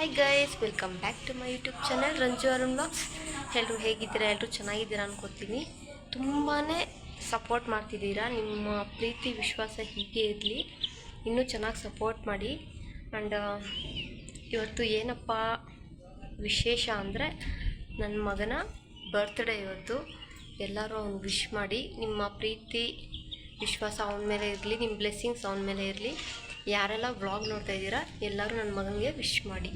Hi guys, welcome back to my YouTube channel Ranju Arun blogs. ಎಲ್ಲರೂ ಹೇಗಿದ್ದೀರಾ? ಎಲ್ಲರೂ ಚೆನ್ನಾಗಿದ್ದೀರಾ ಅನ್ಕೋತೀನಿ. ತುಂಬಾ ಸಪೋರ್ಟ್ ಮಾಡ್ತಿದ್ದೀರಾ. ನಿಮ್ಮ ಪ್ರೀತಿ ವಿಶ್ವಾಸ ಹೀಗೆ ಇರಲಿ, ಇನ್ನೂ ಚೆನ್ನಾಗಿ ಸಪೋರ್ಟ್ ಮಾಡಿ. ಆ್ಯಂಡ್ ಇವತ್ತು ಏನಪ್ಪ ವಿಶೇಷ ಅಂದರೆ ನನ್ನ ಮಗನ ಬರ್ತ್ಡೇ ಇವತ್ತು. ಎಲ್ಲರೂ ಅವ್ನು ವಿಶ್ ಮಾಡಿ. ನಿಮ್ಮ ಪ್ರೀತಿ ವಿಶ್ವಾಸ ಅವನ ಮೇಲೆ ಇರಲಿ, ನಿಮ್ಮ ಬ್ಲೆಸ್ಸಿಂಗ್ಸ್ ಅವನ ಮೇಲೆ ಇರಲಿ. ಯಾರೆಲ್ಲ ವ್ಲಾಗ್ ನೋಡ್ತಾ ಇದ್ದೀರಾ ಎಲ್ಲರೂ ನನ್ನ ಮಗನಿಗೆ ವಿಶ್ ಮಾಡಿ.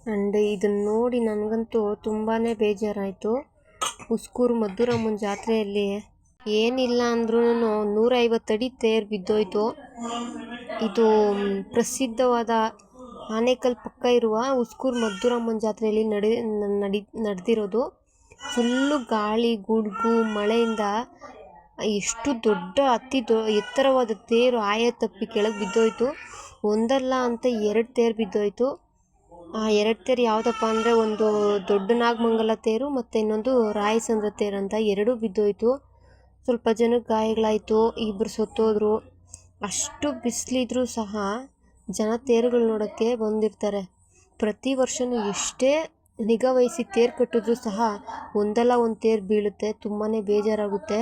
ಆ್ಯಂಡ್ ಇದನ್ನು ನೋಡಿ ನನಗಂತೂ ತುಂಬಾ ಬೇಜಾರಾಯಿತು. ಉಸ್ಕೂರು ಮದ್ದೂರಮ್ಮನ ಜಾತ್ರೆಯಲ್ಲಿ ಏನಿಲ್ಲ ಅಂದ್ರೂ 150 ಅಡಿ ತೇರು ಬಿದ್ದೋಯ್ತು. ಇದು ಪ್ರಸಿದ್ಧವಾದ ಆನೇಕಲ್ ಪಕ್ಕ ಇರುವ ಉಸ್ಕೂರು ಮದ್ದೂರಮ್ಮನ ಜಾತ್ರೆಯಲ್ಲಿ ನಡೆದಿರೋದು. ಫುಲ್ಲು ಗಾಳಿ ಗುಡುಗು ಮಳೆಯಿಂದ ಎಷ್ಟು ದೊಡ್ಡ ಎತ್ತರವಾದ ತೇರು ತಪ್ಪಿ ಕೆಳಗೆ ಬಿದ್ದೋಯ್ತು. ಒಂದಲ್ಲ ಅಂತ 2 ತೇರು ಬಿದ್ದೋಯ್ತು. ಆ 2 ತೇರು ಯಾವುದಪ್ಪ ಅಂದರೆ ಒಂದು ದೊಡ್ಡ ನಾಗಮಂಗಲ ತೇರು ಮತ್ತು ಇನ್ನೊಂದು ರಾಯಸಂದ್ರ ತೇರು ಅಂತ 2 ಬಿದ್ದೋಯ್ತು. ಸ್ವಲ್ಪ ಜನಕ್ಕೆ ಗಾಯಗಳಾಯಿತು, 2 ಸತ್ತೋದ್ರು. ಅಷ್ಟು ಬಿಸಿಲಿದ್ರೂ ಸಹ ಜನ ತೇರುಗಳು ನೋಡೋಕ್ಕೆ ಬಂದಿರ್ತಾರೆ. ಪ್ರತಿ ವರ್ಷವೂ ಎಷ್ಟೇ ನಿಗಾ ವಹಿಸಿ ತೇರು ಕಟ್ಟಿದ್ರೂ ಸಹ ಒಂದಲ್ಲ ಒಂದು ತೇರು ಬೀಳುತ್ತೆ. ತುಂಬಾ ಬೇಜಾರಾಗುತ್ತೆ.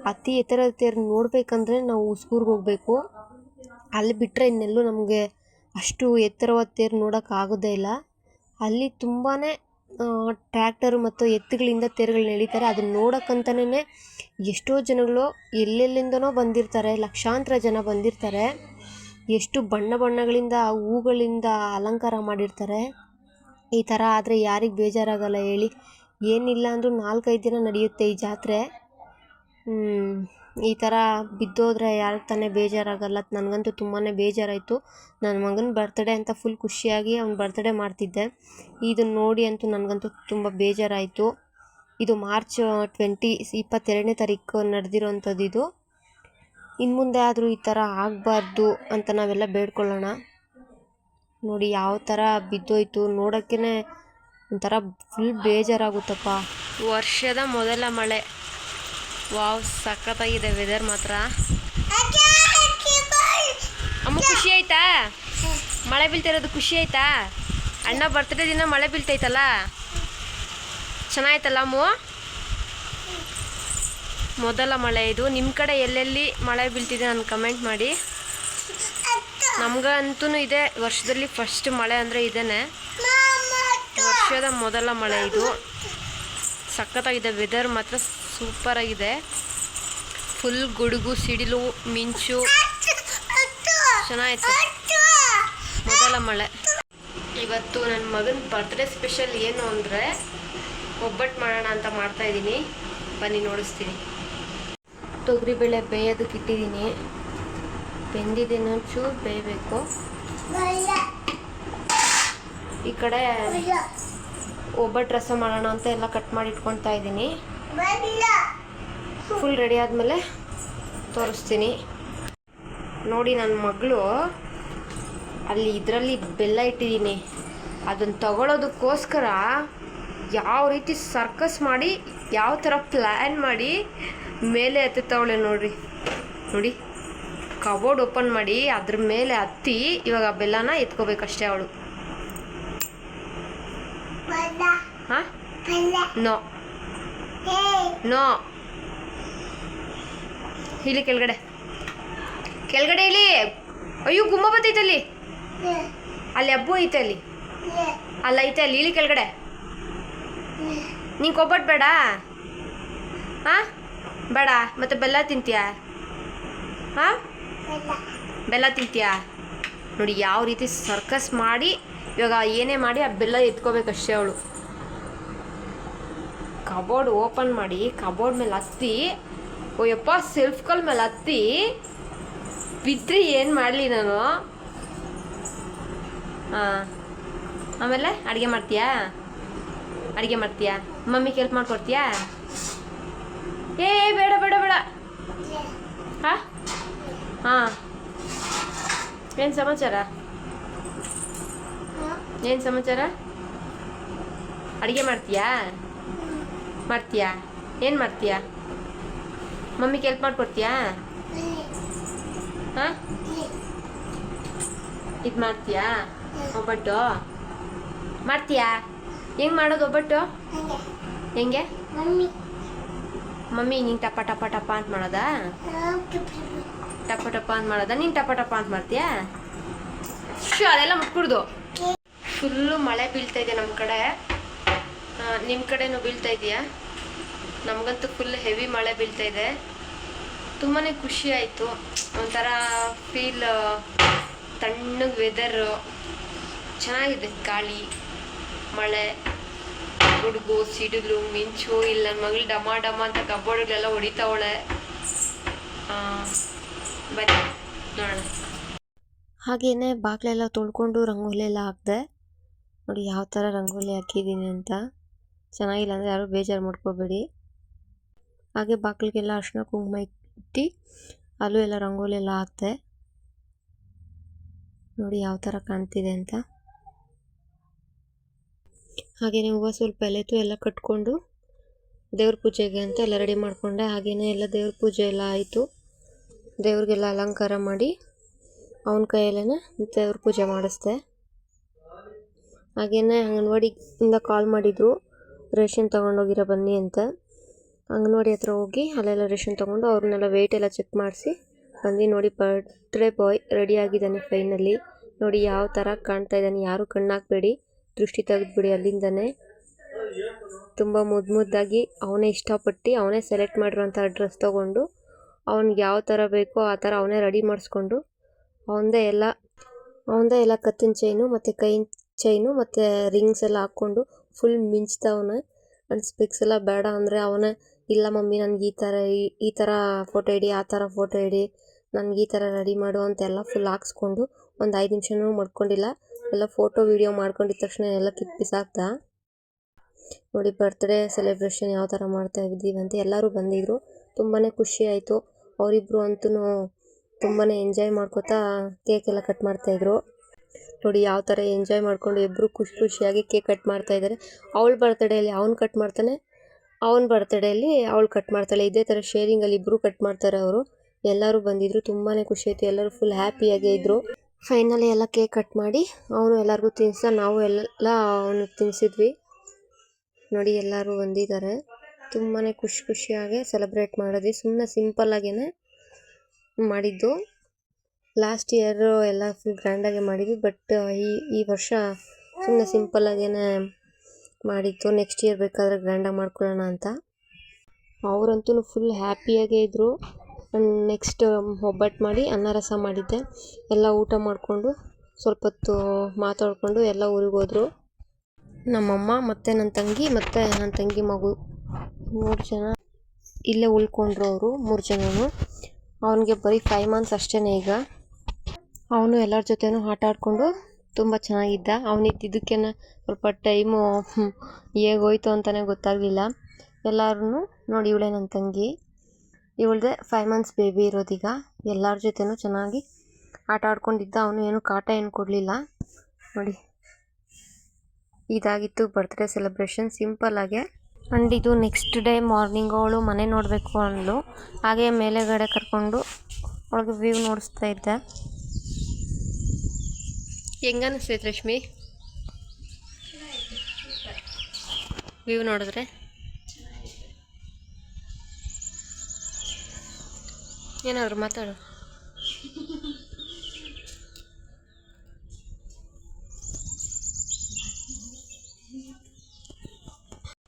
ಅತಿ ಎತ್ತರದ ತೇರು ನೋಡಬೇಕಂದ್ರೆ ನಾವು ಉಸ್ಕೂರ್ಗೆ ಹೋಗಬೇಕು. ಅಲ್ಲಿ ಬಿಟ್ಟರೆ ಇನ್ನೆಲ್ಲೂ ನಮಗೆ ಅಷ್ಟು ಎತ್ತರವಾದ ತೇರು ನೋಡೋಕ್ಕಾಗೋದೇ ಇಲ್ಲ. ಅಲ್ಲಿ ತುಂಬಾ ಟ್ರ್ಯಾಕ್ಟರು ಮತ್ತು ಎತ್ತುಗಳಿಂದ ತೇರುಗಳು ಎಳೀತಾರೆ. ಅದನ್ನು ನೋಡೋಕ್ಕಂತಲೇ ಎಷ್ಟೋ ಜನಗಳು ಎಲ್ಲೆಲ್ಲಿಂದನೋ ಬಂದಿರ್ತಾರೆ. ಲಕ್ಷಾಂತರ ಜನ ಬಂದಿರ್ತಾರೆ. ಎಷ್ಟು ಬಣ್ಣ ಬಣ್ಣಗಳಿಂದ ಹೂಗಳಿಂದ ಅಲಂಕಾರ ಮಾಡಿರ್ತಾರೆ. ಈ ಥರ ಆದರೆ ಯಾರಿಗೆ ಬೇಜಾರಾಗಲ್ಲ ಹೇಳಿ? ಏನಿಲ್ಲ ಅಂದರೂ 4-5 ದಿನ ನಡೆಯುತ್ತೆ ಈ ಜಾತ್ರೆ. ಈ ಥರ ಬಿದ್ದೋದ್ರೆ ಯಾರಿಗೆ ತಾನೇ ಬೇಜಾರಾಗಲ್ಲ? ನನಗಂತೂ ತುಂಬಾ ಬೇಜಾರಾಯಿತು. ನನ್ನ ಮಗನ ಬರ್ತ್ಡೇ ಅಂತ ಫುಲ್ ಖುಷಿಯಾಗಿ ಅವ್ನ ಬರ್ತ್ಡೇ ಮಾಡ್ತಿದ್ದೆ. ಇದನ್ನು ನೋಡಿ ಅಂತೂ ನನಗಂತೂ ತುಂಬ ಬೇಜಾರಾಯಿತು. ಇದು ಮಾರ್ಚ್ 22ನೇ ತಾರೀಕು ನಡೆದಿರೋವಂಥದ್ದು. ಇದು ಇನ್ನು ಮುಂದೆ ಆದರೂ ಈ ಥರ ಆಗಬಾರ್ದು ಅಂತ ನಾವೆಲ್ಲ ಬೇಡ್ಕೊಳ್ಳೋಣ. ನೋಡಿ ಯಾವ ಥರ ಬಿದ್ದೋಯ್ತು, ನೋಡೋಕ್ಕೇ ಒಂಥರ ಫುಲ್ ಬೇಜಾರಾಗುತ್ತಪ್ಪ. ವರ್ಷದ ಮೊದಲ ಮಳೆ. ವಾವ್, ಸಖತ್ತಾಗಿದೆ ವೆದರ್ ಮಾತ್ರ. ಅಮ್ಮ ಖುಷಿ ಆಯ್ತಾ? ಮಳೆ ಬೀಳ್ತಿರೋದು ಖುಷಿ ಆಯ್ತಾ? ಅಣ್ಣ ಬರ್ತ್ಡೇ ದಿನ ಮಳೆ ಬೀಳ್ತೈತಲ್ಲ, ಚೆನ್ನಾಯ್ತಲ್ಲ ಅಮ್ಮ? ಮೊದಲ ಮಳೆ ಇದು. ನಿಮ್ಮ ಕಡೆ ಎಲ್ಲೆಲ್ಲಿ ಮಳೆ ಬೀಳ್ತಿದೆ ನಾನು ಕಮೆಂಟ್ ಮಾಡಿ. ನಮ್ಗಂತೂ ಇದೆ ವರ್ಷದಲ್ಲಿ ಫಸ್ಟ್ ಮಳೆ ಅಂದರೆ ಇದೇನೆ. ವರ್ಷದ ಮೊದಲ ಮಳೆ ಇದು. ಸಖತ್ತಾಗಿದೆ ವೆದರ್ ಮಾತ್ರ, ಸೂಪರಾಗಿದೆ. ಫುಲ್ ಗುಡುಗು ಸಿಡಿಲು ಮಿಂಚು ಚೆನ್ನಾಗಿತ್ತು. ಮೊದಲ ಮಳೆ. ಇವತ್ತು ನನ್ನ ಮಗನ ಬರ್ತ್ಡೇ ಸ್ಪೆಷಲ್ ಏನು ಅಂದರೆ ಒಬ್ಬಟ್ಟು ಮಾಡೋಣ ಅಂತ ಮಾಡ್ತಾಯಿದ್ದೀನಿ. ಬನ್ನಿ ನೋಡಿಸ್ತೀನಿ. ತೊಗರಿಬೇಳೆ ಬೇಯೋದಕ್ಕೆ ಇಟ್ಟಿದ್ದೀನಿ. ಬೆಂದಿದ್ದೇನೋ, ಚೂರು ಬೇಯಬೇಕು. ಈ ಕಡೆ ಒಬ್ಬಟ್ಟು ರಸ ಮಾಡೋಣ ಅಂತ ಎಲ್ಲ ಕಟ್ ಮಾಡಿ ಇಟ್ಕೊಳ್ತಾ ಇದ್ದೀನಿ. ಫುಲ್ ರೆಡಿ ಆದಮೇಲೆ ತೋರಿಸ್ತೀನಿ. ನೋಡಿ, ನನ್ನ ಮಗಳು ಅಲ್ಲಿ ಇದರಲ್ಲಿ ಬೆಲ್ಲ ಇಟ್ಟಿದ್ದೀನಿ. ಅದನ್ನು ತಗೊಳ್ಳೋದಕ್ಕೋಸ್ಕರ ಯಾವ ರೀತಿ ಸರ್ಕಸ್ ಮಾಡಿ, ಯಾವ ಥರ ಪ್ಲ್ಯಾನ್ ಮಾಡಿ ಮೇಲೆ ಹತ್ತುತ್ತವಳೆ ನೋಡ್ರಿ. ನೋಡಿ, ಕಬೋರ್ಡ್ ಓಪನ್ ಮಾಡಿ ಅದ್ರ ಮೇಲೆ ಹತ್ತಿ ಇವಾಗ ಬೆಲ್ಲನ ಎತ್ಕೋಬೇಕಷ್ಟೇ ಅವಳು. ಹಾಂ, ನೋ ನೋ, ಇಲ್ಲಿ ಕೆಳಗಡೆ ಇಲ್ಲಿ. ಅಯ್ಯೋ, ಗುಮ್ಮ ಬತ್ತೈತಲ್ಲಿ, ಅಲ್ಲಿ ಹಬ್ಬು ಐತೆ, ಅಲ್ಲಿ ಐತೆ, ಇಲ್ಲಿ ಕೆಳಗಡೆ. ನೀನು ಕೊಬ್ಬಟ್ಟು ಬೇಡ? ಹಾಂ, ಬೇಡ. ಮತ್ತೆ ಬೆಲ್ಲ ತಿಂತೀಯಾ? ಹಾಂ, ಬೆಲ್ಲ ತಿಂತೀಯಾ? ನೋಡಿ ಯಾವ ರೀತಿ ಸರ್ಕಸ್ ಮಾಡಿ ಇವಾಗ ಏನೇ ಮಾಡಿ ಆ ಬೆಲ್ಲ ಎತ್ಕೋಬೇಕಷ್ಟೇ ಅವಳು. ಕಬೋರ್ಡ್ ಓಪನ್ ಮಾಡಿ ಕಬೋರ್ಡ್ ಮೇಲೆ ಹತ್ತಿ, ಓಯಪ್ಪ ಸೆಲ್ಫ್ ಕಾಲ್ ಮೇಲೆ ಹತ್ತಿ ಬಿದ್ದರೆ ಏನು ಮಾಡಲಿ ನಾನು? ಹಾಂ, ಆಮೇಲೆ ಅಡುಗೆ ಮಾಡ್ತೀಯಾ? ಮಮ್ಮಿಗೆ ಹೆಲ್ಪ್ ಮಾಡಿಕೊಡ್ತೀಯಾ? ಏ ಬೇಡ ಬೇಡ ಬೇಡ. ಹಾಂ ಹಾಂ, ಏನು ಸಮಾಚಾರ? ಅಡುಗೆ ಮಾಡ್ತೀಯಾ? ಏನು ಮಾಡ್ತೀಯಾ? ಮಮ್ಮಿಗೆ ಹೆಲ್ಪ್ ಮಾಡಿಕೊಡ್ತೀಯಾ? ಹಾಂ, ಇದು ಮಾಡ್ತೀಯಾ? ಒಬ್ಬಟ್ಟು ಮಾಡ್ತೀಯಾ? ಹೆಂಗೆ ಮಾಡೋದು ಒಬ್ಬಟ್ಟು? ಹೆಂಗೆ ಮಮ್ಮಿ ನೀನು ಟಪ ಟಪ ಟಪ ಅಂತ ಮಾಡೋದಾ? ಟಪ ಟಪ ಅಂತ ಮಾಡೋದಾ? ನೀನು ಟಪ ಟಪ ಅಂತ ಮಾಡ್ತೀಯಾ? ಅದೆಲ್ಲ ಮುಟ್ಕೂಡ್ದು. ಫುಲ್ಲು ಮಳೆ ಬೀಳ್ತಾ ಇದೆ ನಮ್ಮ ಕಡೆ. ನಿಮ್ಮ ಕಡೆನೂ ಬೀಳ್ತಾ ಇದೆಯಾ? ನಮಗಂತೂ ಫುಲ್ ಹೆವಿ ಮಳೆ ಬೀಳ್ತಾ ಇದೆ. ತುಂಬಾ ಖುಷಿ ಆಯಿತು. ಒಂಥರ ಫೀಲ್, ತಣ್ಣಗೆ ವೆದರು ಚೆನ್ನಾಗಿದೆ. ಗಾಳಿ, ಮಳೆ, ಗುಡುಗು, ಸಿಡಿಲು, ಮಿಂಚು. ಇಲ್ಲಿ ನನ್ನ ಮಗಳು ಡಮ ಡಮ ಅಂತ ಕಬೋರ್ಡ್ಗಳೆಲ್ಲ ಹೊಡಿತಾವಳೆ. ಬನ್ನಿ ನೋಡೋಣ. ಹಾಗೇನೆ ಬಾಗಿಲೆಲ್ಲ ತೊಳ್ಕೊಂಡು ರಂಗೋಲಿ ಎಲ್ಲ ಹಾಕಿದೆ. ನೋಡಿ ಯಾವ ಥರ ರಂಗೋಲಿ ಹಾಕಿದ್ದೀನಿ ಅಂತ. ಚೆನ್ನಾಗಿಲ್ಲ ಅಂದರೆ ಯಾರು ಬೇಜಾರು ಮಾಡ್ಕೋಬೇಡಿ. ಹಾಗೆ ಬಾಗಿಲಿಗೆಲ್ಲ ಅರಿಶಿನ ಕುಂಕುಮ ಇಟ್ಟು ಅಲ್ಲೂ ಎಲ್ಲ ರಂಗೋಲಿ ಎಲ್ಲ ಹಾಕಿದೆ. ನೋಡಿ ಯಾವ ಥರ ಕಾಣ್ತಿದೆ ಅಂತ. ಹಾಗೆಯೇ ಹೂವು ಸ್ವಲ್ಪ ಎಲೆತು ಎಲ್ಲ ಕಟ್ಕೊಂಡು ದೇವ್ರ ಪೂಜೆಗೆ ಅಂತ ಎಲ್ಲ ರೆಡಿ ಮಾಡಿಕೊಂಡೆ. ಹಾಗೆಯೇ ಎಲ್ಲ ದೇವ್ರ ಪೂಜೆ ಎಲ್ಲ ಆಯಿತು. ದೇವ್ರಿಗೆಲ್ಲ ಅಲಂಕಾರ ಮಾಡಿ ಅವನ ಕೈಯಲ್ಲೇ ದೇವ್ರ ಪೂಜೆ ಮಾಡಿಸ್ದೆ. ಹಾಗೆಯೇ ಅಂಗನವಾಡಿಯಿಂದ ಕಾಲ್ ಮಾಡಿದರು, ರೇಷನ್ ತೊಗೊಂಡೋಗಿರೋ ಬನ್ನಿ ಅಂತ. ಅಂಗನವಾಡಿ ಹತ್ರ ಹೋಗಿ ಅಲ್ಲೆಲ್ಲ ರೇಷನ್ ತೊಗೊಂಡು ಅವ್ರನ್ನೆಲ್ಲ ವೆಯ್ಟ್ ಎಲ್ಲ ಚೆಕ್ ಮಾಡಿಸಿ ಬಂದು. ನೋಡಿ ಬರ್ತ್ಡೇ ಬಾಯ್ ರೆಡಿ ಆಗಿದ್ದಾನೆ ಫೈನಲಿ. ನೋಡಿ ಯಾವ ಥರ ಕಾಣ್ತಾ ಇದ್ದಾನೆ. ಯಾರು ಕಣ್ಣಾಕಬೇಡಿ, ದೃಷ್ಟಿ ತೆಗೆದುಬಿಡಿ ಅಲ್ಲಿಂದನೇ. ತುಂಬ ಮುದ್ದಾಗಿ ಅವನೇ ಇಷ್ಟಪಟ್ಟು ಅವನೇ ಸೆಲೆಕ್ಟ್ ಮಾಡಿರೋಂಥ ಡ್ರೆಸ್ ತೊಗೊಂಡು ಅವ್ನಿಗೆ ಯಾವ ಥರ ಬೇಕೋ ಆ ಥರ ಅವನೇ ರೆಡಿ ಮಾಡಿಸ್ಕೊಂಡು ಅವನದೇ ಎಲ್ಲ ಕತ್ತಿನ ಚೈನು ಮತ್ತು ಕೈ ಚೈನು ಮತ್ತು ರಿಂಗ್ಸ್ ಎಲ್ಲ ಹಾಕ್ಕೊಂಡು ಫುಲ್ ಮಿಂಚ್ತವನೆ. ಆ್ಯಂಡ್ ಸ್ಪೆಕ್ಸ್ ಎಲ್ಲ ಬೇಡ ಅಂದರೆ ಅವನೇ, ಇಲ್ಲ ಮಮ್ಮಿ ನನಗೆ ಈ ಥರ ಫೋಟೋ ಇಡಿ, ಆ ಥರ ಫೋಟೋ ಇಡಿ, ನನಗೆ ಈ ಥರ ರೆಡಿ ಮಾಡು ಅಂತೆಲ್ಲ ಫುಲ್ ಹಾಕ್ಸ್ಕೊಂಡು ಒಂದು 5 ನಿಮಿಷನೂ ಮಾಡ್ಕೊಂಡಿಲ್ಲ. ಎಲ್ಲ ಫೋಟೋ ವೀಡಿಯೋ ಮಾಡ್ಕೊಂಡಿದ್ದ ತಕ್ಷಣ ಎಲ್ಲ ಕಿತ್ತು ಬಿಸಾಕ್ದ. ನೋಡಿ ಬರ್ತ್ಡೇ ಸೆಲೆಬ್ರೇಷನ್ ಯಾವ ಥರ ಮಾಡ್ತಾ ಇದ್ದೀವಿ ಅಂತ ಎಲ್ಲರೂ ಬಂದಿದ್ದರು. ತುಂಬಾ ಖುಷಿ ಆಯಿತು. ಅವರಿಬ್ಬರು ಅಂತೂ ತುಂಬಾ ಎಂಜಾಯ್ ಮಾಡ್ಕೋತಾ ಕೇಕ್ ಎಲ್ಲ ಕಟ್ ಮಾಡ್ತಾಯಿದ್ರು. ನೋಡಿ ಯಾವ ಥರ ಎಂಜಾಯ್ ಮಾಡಿಕೊಂಡು ಇಬ್ಬರು ಖುಷಿಯಾಗಿ ಕೇಕ್ ಕಟ್ ಮಾಡ್ತಾಯಿದ್ದಾರೆ. ಅವಳ ಬರ್ತ್ಡೇಯಲ್ಲಿ ಅವ್ನು ಕಟ್ ಮಾಡ್ತಾನೆ, ಅವನ ಬರ್ತ್ಡೇಯಲ್ಲಿ ಅವಳು ಕಟ್ ಮಾಡ್ತಾಳೆ. ಇದೇ ಥರ ಶೇರಿಂಗಲ್ಲಿ ಇಬ್ಬರು ಕಟ್ ಮಾಡ್ತಾರೆ ಅವರು. ಎಲ್ಲರೂ ಬಂದಿದ್ದರು. ತುಂಬಾ ಖುಷಿ ಆಯಿತು. ಎಲ್ಲರೂ ಫುಲ್ ಹ್ಯಾಪಿಯಾಗೇ ಇದ್ದರು. ಫೈನಲಿ ಎಲ್ಲ ಕೇಕ್ ಕಟ್ ಮಾಡಿ ಅವನು ಎಲ್ಲರಿಗೂ ತಿನ್ನಿಸ, ನಾವು ಎಲ್ಲ ಅವನಿಗೆ ತಿನ್ನಿಸಿದ್ವಿ. ನೋಡಿ ಎಲ್ಲರೂ ಬಂದಿದ್ದಾರೆ. ತುಂಬಾ ಖುಷಿಯಾಗಿ ಸೆಲೆಬ್ರೇಟ್ ಮಾಡಿದ್ವಿ. ಸುಮ್ಮನೆ ಸಿಂಪಲ್ಲಾಗೇ ಮಾಡಿದ್ದು. ಲಾಸ್ಟ್ ಇಯರ್ ಎಲ್ಲ ಫುಲ್ ಗ್ರ್ಯಾಂಡಾಗೆ ಮಾಡಿದ್ವಿ. ಬಟ್ ಈ ವರ್ಷ ಸುಮ್ಮನೆ ಸಿಂಪಲ್ಲಾಗೇ ಮಾಡಿದ್ದು. ನೆಕ್ಸ್ಟ್ ಇಯರ್ ಬೇಕಾದರೆ ಗ್ರ್ಯಾಂಡಾಗಿ ಮಾಡ್ಕೊಳ್ಳೋಣ ಅಂತ. ಅವರಂತೂ ಫುಲ್ ಹ್ಯಾಪಿಯಾಗೇ ಇದ್ದರು. ನೆಕ್ಸ್ಟ್ ಒಬ್ಬಟ್ಟು ಮಾಡಿ ಅನ್ನ ರಸ ಮಾಡಿದ್ದೆ. ಎಲ್ಲ ಊಟ ಮಾಡಿಕೊಂಡು ಸ್ವಲ್ಪ ಹೊತ್ತು ಮಾತಾಡಿಕೊಂಡು ಎಲ್ಲ ಊರಿಗೆ ಹೋದರು. ನಮ್ಮಮ್ಮ ಮತ್ತು ನನ್ನ ತಂಗಿ ಮತ್ತು ನನ್ನ ತಂಗಿ ಮಗು 3 ಜನ ಇಲ್ಲೇ ಉಳ್ಕೊಂಡ್ರು. ಅವರು 3 ಜನನು. ಅವನಿಗೆ ಬರೀ 5 ಮಂತ್ಸ್ ಅಷ್ಟೇ ಈಗ. ಅವನು ಎಲ್ಲರ ಜೊತೆನೂ ಆಟ ಆಡಿಕೊಂಡು ತುಂಬ ಚೆನ್ನಾಗಿದ್ದ. ಅವನಿದ್ದಕ್ಕೆ ಸ್ವಲ್ಪ ಟೈಮು ಹೇಗೋಯ್ತು ಅಂತಲೇ ಗೊತ್ತಾಗಲಿಲ್ಲ. ಎಲ್ಲರೂ ನೋಡಿ, ಇವಳೇ ನನ್ನ ತಂಗಿ. ಇವಳದೇ 5 ಮಂತ್ಸ್ ಬೇಬಿ ಇರೋದೀಗ. ಎಲ್ಲರ ಜೊತೆನೂ ಚೆನ್ನಾಗಿ ಆಟ ಆಡ್ಕೊಂಡಿದ್ದ. ಅವನು ಏನು ಕಾಟ ಏನು ಕೊಡಲಿಲ್ಲ. ನೋಡಿ ಇದಾಗಿತ್ತು ಬರ್ತ್ಡೇ ಸೆಲೆಬ್ರೇಷನ್ ಸಿಂಪಲ್ಲಾಗೆ. ಆ್ಯಂಡ್ ಇದು ನೆಕ್ಸ್ಟ್ ಡೇ ಮಾರ್ನಿಂಗ್ ಅವಳು ಮನೆ ನೋಡಬೇಕು ಅಂದಳು. ಹಾಗೆ ಮೇಲೆಗಡೆ ಕರ್ಕೊಂಡು ಅವಳಿಗೆ ವ್ಯೂ ನೋಡಿಸ್ತಾ ಇದ್ದೆ. ಹೆಂಗನ್ನಿಸ್ತೈತೆ ರಶ್ಮಿ ವ್ಯೂ ನೋಡಿದ್ರೆ? ಏನಾದ್ರು ಮಾತಾಡು.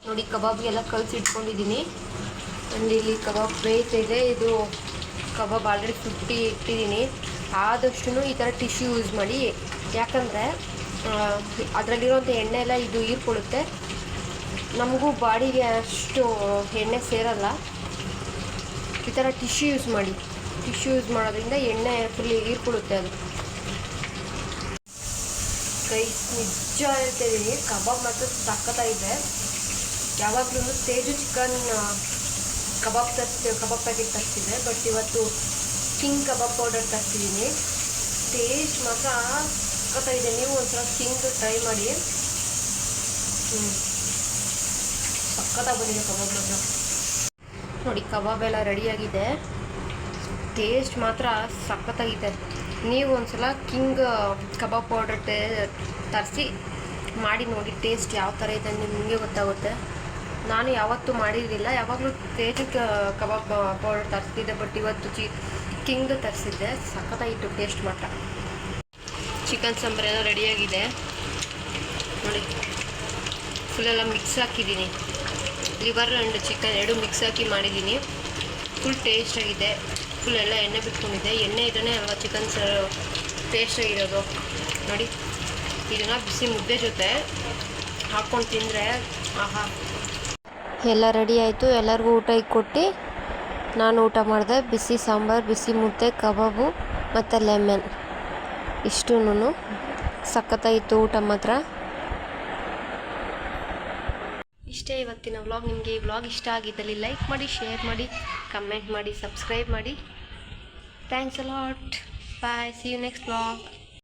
ನೋಡಿ ಕಬಾಬ್ಗೆಲ್ಲ ಕಲಸಿಟ್ಕೊಂಡಿದ್ದೀನಿ. ಆ್ಯಂಡ್ ಇಲ್ಲಿ ಕಬಾಬ್ ಬೇಯ್ತಿದೆ. ಇದು ಕಬಾಬ್ ಆಲ್ರೆಡಿ ಇಟ್ಟಿದ್ದೀನಿ. ಆದಷ್ಟು ಈ ಥರ ಟಿಶ್ಯೂ ಯೂಸ್ ಮಾಡಿ. ಯಾಕಂದರೆ ಅದರಲ್ಲಿರೋಂಥ ಎಣ್ಣೆ ಎಲ್ಲ ಇದು ಹೀರ್ಕೊಳ್ಳುತ್ತೆ. ನಮಗೂ ಬಾಡಿಗೆ ಅಷ್ಟು ಎಣ್ಣೆ ಸೇರಲ್ಲ. ಈ ಥರ ಟಿಶ್ಯೂ ಯೂಸ್ ಮಾಡಿ. ಟಿಶ್ಯೂ ಯೂಸ್ ಮಾಡೋದ್ರಿಂದ ಎಣ್ಣೆ ಫುಲ್ ಹೀರ್ಕೊಳ್ಳುತ್ತೆ ಅದು. ನಿಜ ಹೇಳ್ತಿದ್ದೀನಿ, ಕಬಾಬ್ ಮಾತ್ರ ಸಖತ್ತಾಗಿದೆ. ಯಾವಾಗಲೂ ತೇಜು ಚಿಕನ್ ಕಬಾಬ್ ಪ್ಯಾಕೆಟ್ ತರಿಸಿದೆ. ಬಟ್ ಇವತ್ತು ಕಿಂಗ್ ಕಬಾಬ್ ಪೌಡರ್ ತರಿಸಿದ್ದೀನಿ. ಟೇಸ್ಟ್ ಮಾತ್ರ ಸಖತ್ತಾಗಿದೆ. ನೀವು ಒಂದ್ಸಲ ಕಿಂಗ್ ಟ್ರೈ ಮಾಡಿ. ಸಖತ್ತಾಗಿ ಬಂದಿದೆ ಕಬಾಬ್ ಮಾತ್ರ. ನೋಡಿ ಕಬಾಬ್ ಎಲ್ಲ ರೆಡಿಯಾಗಿದೆ. ಟೇಸ್ಟ್ ಮಾತ್ರ ಸಖತ್ತಾಗಿದೆ. ನೀವು ಒಂದ್ಸಲ ಕಿಂಗ್ ಕಬಾಬ್ ಪೌಡರ್ ತರಿಸಿ ಮಾಡಿ ನೋಡಿ, ಟೇಸ್ಟ್ ಯಾವ ಥರ ಇದೆ ನಿಮಗೆ ಗೊತ್ತಾಗುತ್ತೆ. ನಾನು ಯಾವತ್ತೂ ಮಾಡಿರಲಿಲ್ಲ, ಯಾವಾಗಲೂ ತೇಜು ಕಬಾಬ್ ಪೌಡರ್ ತರಿಸ್ತಿದ್ದೆ, ಬಟ್ ಇವತ್ತು ಕಿಂಗ್ ತರಿಸಿದ್ದೆ. ಸಖತ್ತಾಗಿತ್ತು ಟೇಸ್ಟ್ ಮಾತ್ರ. ಚಿಕನ್ ಸಾಂಬಾರೆಲ್ಲ ರೆಡಿಯಾಗಿದೆ ನೋಡಿ. ಫುಲ್ಲೆಲ್ಲ ಮಿಕ್ಸ್ ಹಾಕಿದ್ದೀನಿ, ಲಿವರ್ ಆ್ಯಂಡ್ ಚಿಕನ್ ಎರಡು ಮಿಕ್ಸ್ ಹಾಕಿ ಮಾಡಿದ್ದೀನಿ. ಫುಲ್ ಟೇಸ್ಟಾಗಿದೆ, ಫುಲ್ ಎಲ್ಲ ಎಣ್ಣೆ ಬಿಟ್ಕೊಂಡಿದೆ. ಎಣ್ಣೆ ಇದ್ರೇ ಅಲ್ವಾ ಚಿಕನ್ ಟೇಸ್ಟಾಗಿರೋದು ನೋಡಿ. ಇದನ್ನು ಬಿಸಿ ಮುದ್ದೆ ಜೊತೆ ಹಾಕ್ಕೊಂಡು ತಿಂದರೆ ಆಹಾ. ಎಲ್ಲ ರೆಡಿ ಆಯಿತು, ಎಲ್ಲರಿಗೂ ಊಟ ಕೊಟ್ಟು ನಾನು ಊಟ ಮಾಡಿದೆ. ಬಿಸಿ ಸಾಂಬಾರು, ಬಿಸಿ ಮುದ್ದೆ, ಕಬಾಬು ಮತ್ತು ಲೆಮನ್ ಇಷ್ಟೂ ಸಖತ್ತಾಗಿತ್ತು ಊಟ ಮಾತ್ರ. ಇಷ್ಟೇ ಇವತ್ತಿನ ವ್ಲಾಗ್. ನಿಮಗೆ ಈ ವ್ಲಾಗ್ ಇಷ್ಟ ಆಗಿದ್ದಲ್ಲಿ ಲೈಕ್ ಮಾಡಿ, ಶೇರ್ ಮಾಡಿ, ಕಮೆಂಟ್ ಮಾಡಿ, ಸಬ್ಸ್ಕ್ರೈಬ್ ಮಾಡಿ. Thanks a lot. Bye, see you next vlog.